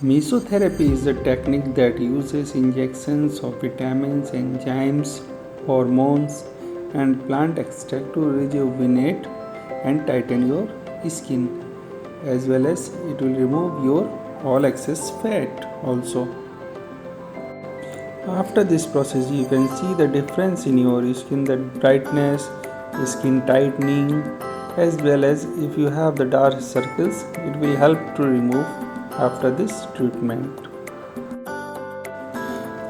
Mesotherapy is a technique that uses injections of vitamins, enzymes, hormones, and plant extract to rejuvenate and tighten your skin, as well as it will remove your all excess fat also. After this process, you can see the difference in your skin, the brightness, skin tightening, as well as if you have the dark circles, it will help to remove after this treatment.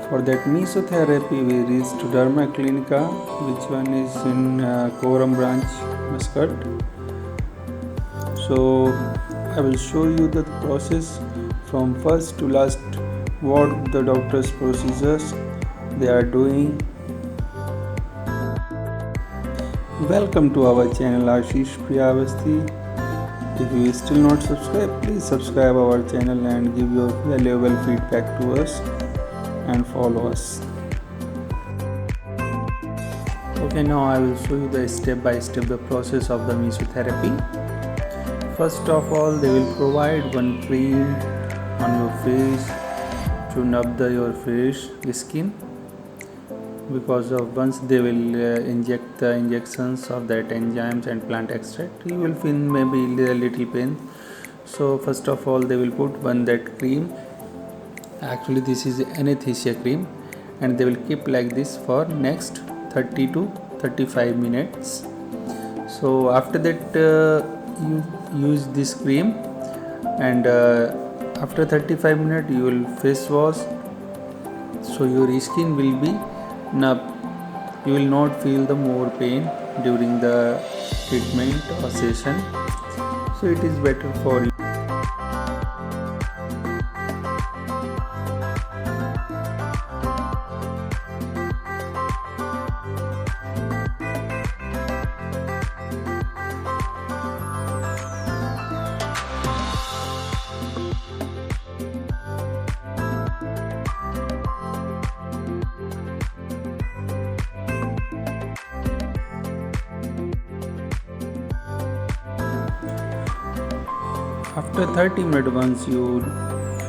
For that mesotherapy, we reached to Derma Clinica, which one is in Coram branch, Muscat. So I will show you the process from first to last, what the doctor's procedures they are doing. Welcome to our channel Ashish Priyavasti. If you still not subscribed, please subscribe our channel and give your valuable feedback to us and follow us. Okay, now I will show you the step by step the process of the mesotherapy. First of all, they will provide one cream on your face to numb your face skin, because of once they will inject the injections of that enzymes and plant extract, you will feel maybe a little pain. So first of all, they will put one that cream. Actually this is anesthesia cream, and they will keep like this for next 30 to 35 minutes. So after that you use this cream, and after 35 minutes you will face wash, so your skin will be numb. You will not feel the more pain during the treatment or session, so it is better for you. After 30 minutes, once you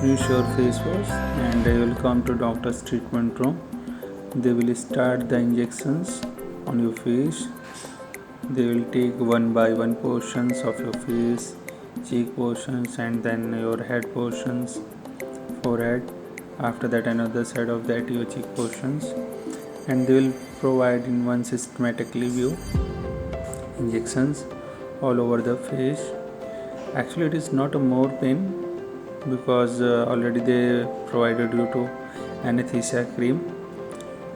finish your face wash, and they will come to doctor's treatment room. They will start the injections on your face. They will take one by one portions of your face, cheek portions, and then your head portions, forehead. After that, another side of that your cheek portions, and they will provide in one systematically view injections all over the face. Actually it is not a more pain, because already they provided you to anesthesia cream,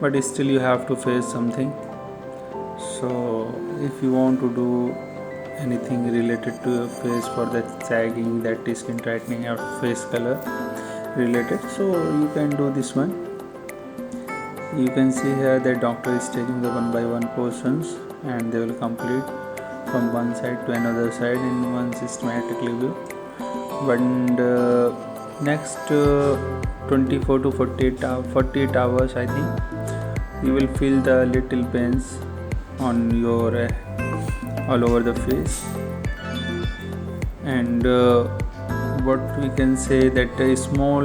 but still you have to face something. So if you want to do anything related to your face for that sagging, that skin tightening or face color related, so you can do this one. You can see here that doctor is taking the one by one portions, and they will complete from one side to another side in one systematically view. And next 24 to 48 hours, I think, you will feel the little pains on your all over the face. And what we can say, that a small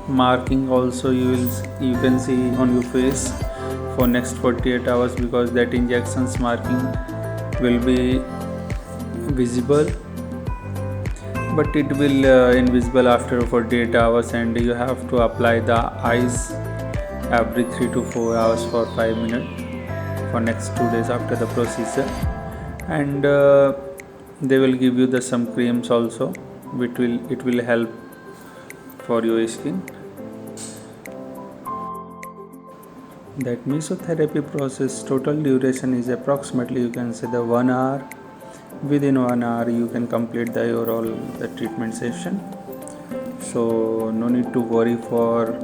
marking also you can see on your face for next 48 hours, because that injections marking will be visible, but it will invisible after 48 hours, and you have to apply the ice every 3 to 4 hours for 5 minutes for next 2 days after the procedure. And they will give you the some creams also, which will help for your skin. That mesotherapy process total duration is approximately, you can say, the 1 hour. Within 1 hour you can complete the treatment session. So no need to worry for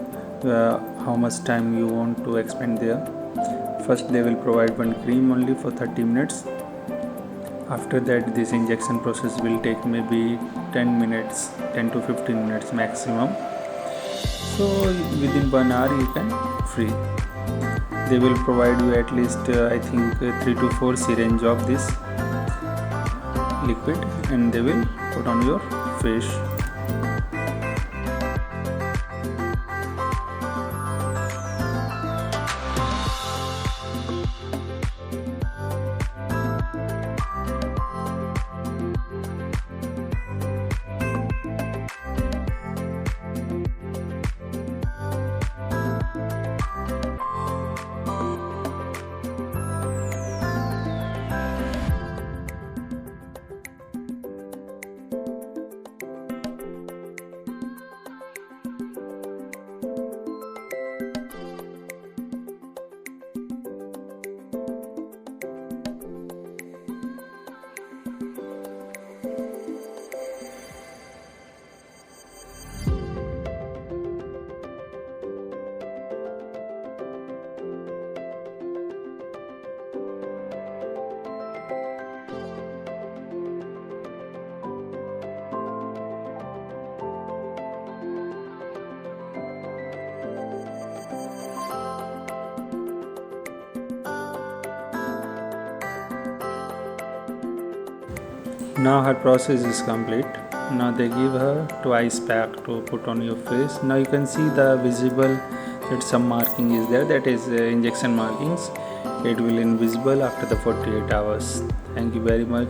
how much time you want to expend there. First they will provide one cream only for 30 minutes. After that, this injection process will take maybe 10 to 15 minutes maximum. So within 1 hour you can free. They will provide you at least I think 3 to 4 syringe of this liquid, and they will put on your face. Now her process is complete. Now they give her twice pack to put on your face. Now you can see the visible that some marking is there, that is injection markings. It will invisible after the 48 hours. Thank you very much.